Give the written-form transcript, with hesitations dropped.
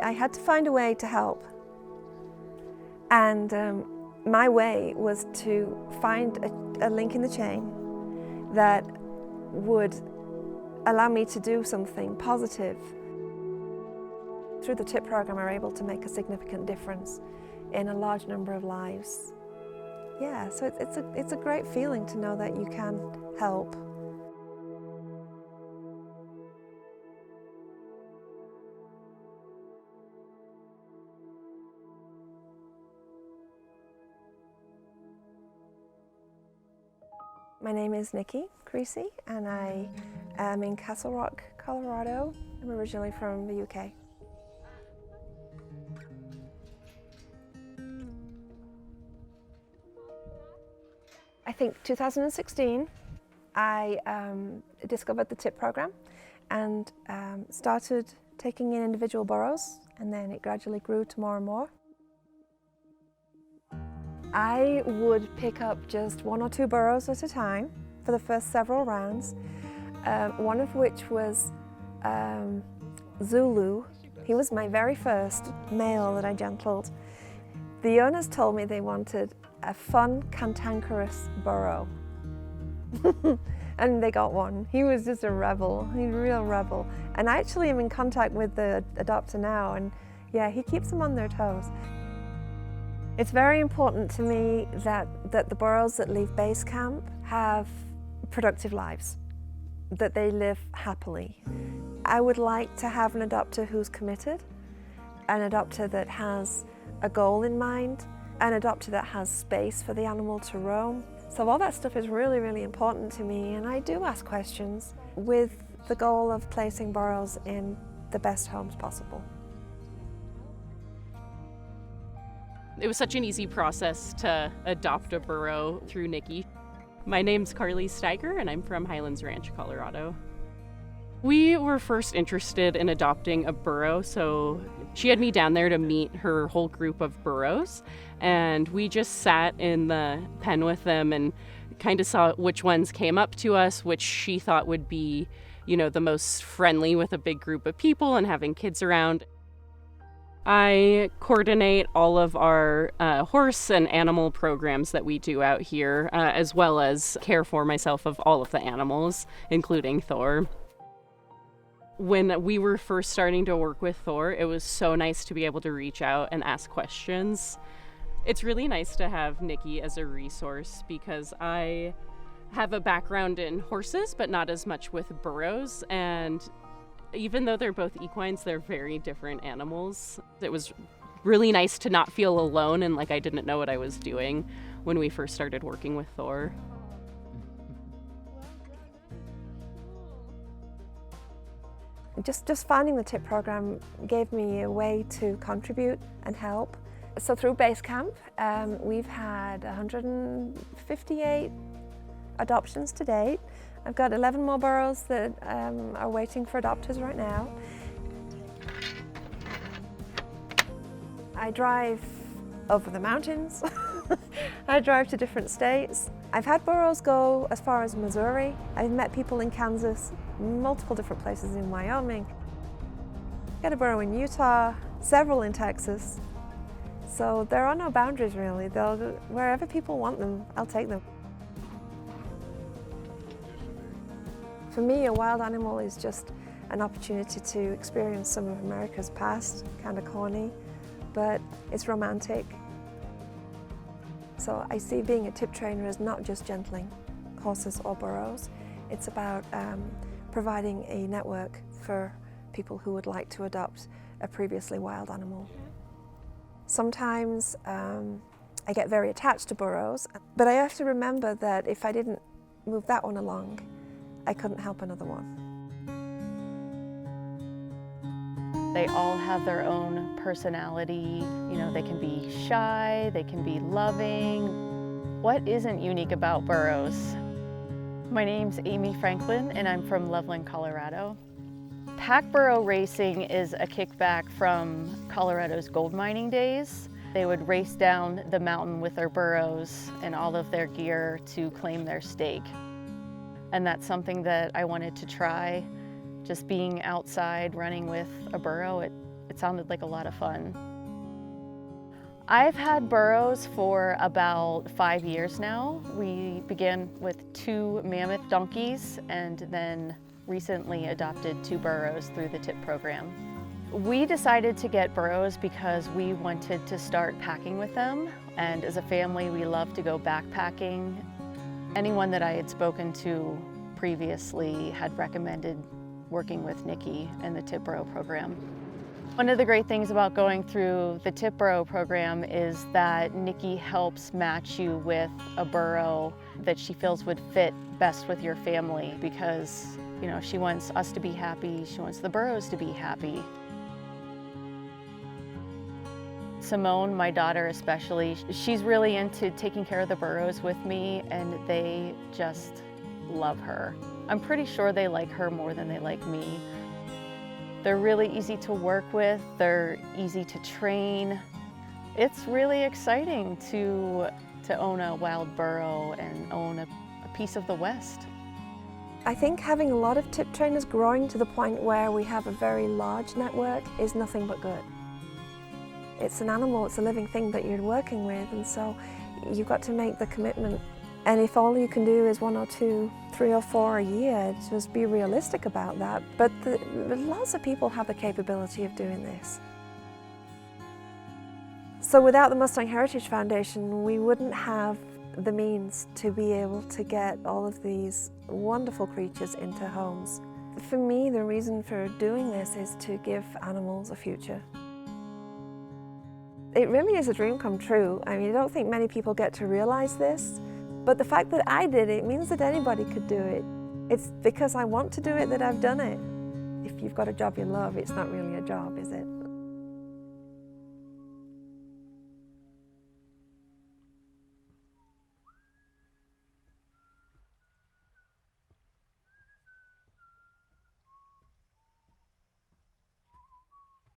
I had to find a way to help. And my way was to find a link in the chain that would allow me to do something positive. Through the TIP program, I were able to make a significant difference in a large number of lives. Yeah, so it's a great feeling to know that you can help. My name is Nikki Creasy, and I am in Castle Rock, Colorado. I'm originally from the UK. I think 2016, I discovered the TIP program and started taking in individual burros, and then it gradually grew to more and more. I would pick up just 1 or 2 burros at a time for the first several rounds, one of which was Zulu. He was my very first male that I gentled. The owners told me they wanted a fun, cantankerous burro. And they got one. He was just a rebel, he's a real rebel. And I actually am in contact with the adopter now, and yeah, he keeps them on their toes. It's very important to me that the burros that leave base camp have productive lives, that they live happily. I would like to have an adopter who's committed, an adopter that has a goal in mind, an adopter that has space for the animal to roam. So all that stuff is really, really important to me, and I do ask questions with the goal of placing burros in the best homes possible. It was such an easy process to adopt a burro through Nikki. My name's Carly Steiger, and I'm from Highlands Ranch, Colorado. We were first interested in adopting a burro, so she had me down there to meet her whole group of burros, and we just sat in the pen with them and kind of saw which ones came up to us, which she thought would be, the most friendly with a big group of people and having kids around. I coordinate all of our horse and animal programs that we do out here, as well as care for myself of all of the animals, including Thor. When we were first starting to work with Thor, it was so nice to be able to reach out and ask questions. It's really nice to have Nikki as a resource because I have a background in horses, but not as much with burros, and even though they're both equines, they're very different animals. It was really nice to not feel alone and like I didn't know what I was doing when we first started working with Thor. Just finding the TIP program gave me a way to contribute and help. So through base camp, we've had 158 adoptions to date. I've got 11 more burros that are waiting for adopters right now. I drive over the mountains. I drive to different states. I've had burros go as far as Missouri. I've met people in Kansas, multiple different places in Wyoming. Got a burro in Utah, several in Texas. So there are no boundaries really. Wherever people want them, I'll take them. For me, a wild animal is just an opportunity to experience some of America's past, kind of corny, but it's romantic. So I see being a TIP trainer as not just gentling horses or burros. It's about providing a network for people who would like to adopt a previously wild animal. Sometimes I get very attached to burros, but I have to remember that if I didn't move that one along, I couldn't help another one. They all have their own personality. They can be shy, they can be loving. What isn't unique about burros? My name's Amy Franklin, and I'm from Loveland, Colorado. Pack burro racing is a kickback from Colorado's gold mining days. They would race down the mountain with their burros and all of their gear to claim their stake. And that's something that I wanted to try. Just being outside running with a burro, it's sounded like a lot of fun. I've had burros for about 5 years now. We began with 2 mammoth donkeys and then recently adopted 2 burros through the TIP program. We decided to get burros because we wanted to start packing with them, and as a family we love to go backpacking. Anyone that I had spoken to previously had recommended working with Nikki in the TIP burro program. One of the great things about going through the TIP burro program is that Nikki helps match you with a burro that she feels would fit best with your family, because she wants us to be happy, she wants the burros to be happy. Simone, my daughter especially, she's really into taking care of the burros with me, and they just love her. I'm pretty sure they like her more than they like me. They're really easy to work with, they're easy to train. It's really exciting to own a wild burro and own a piece of the West. I think having a lot of tip trainers growing to the point where we have a very large network is nothing but good. It's an animal, it's a living thing that you're working with, and so you've got to make the commitment. And if all you can do is 1 or 2, 3 or 4 a year, just be realistic about that. But lots of people have the capability of doing this. So without the Mustang Heritage Foundation, we wouldn't have the means to be able to get all of these wonderful creatures into homes. For me, the reason for doing this is to give animals a future. It really is a dream come true. I mean, I don't think many people get to realize this, but the fact that I did it means that anybody could do it. It's because I want to do it that I've done it. If you've got a job you love, it's not really a job, is it?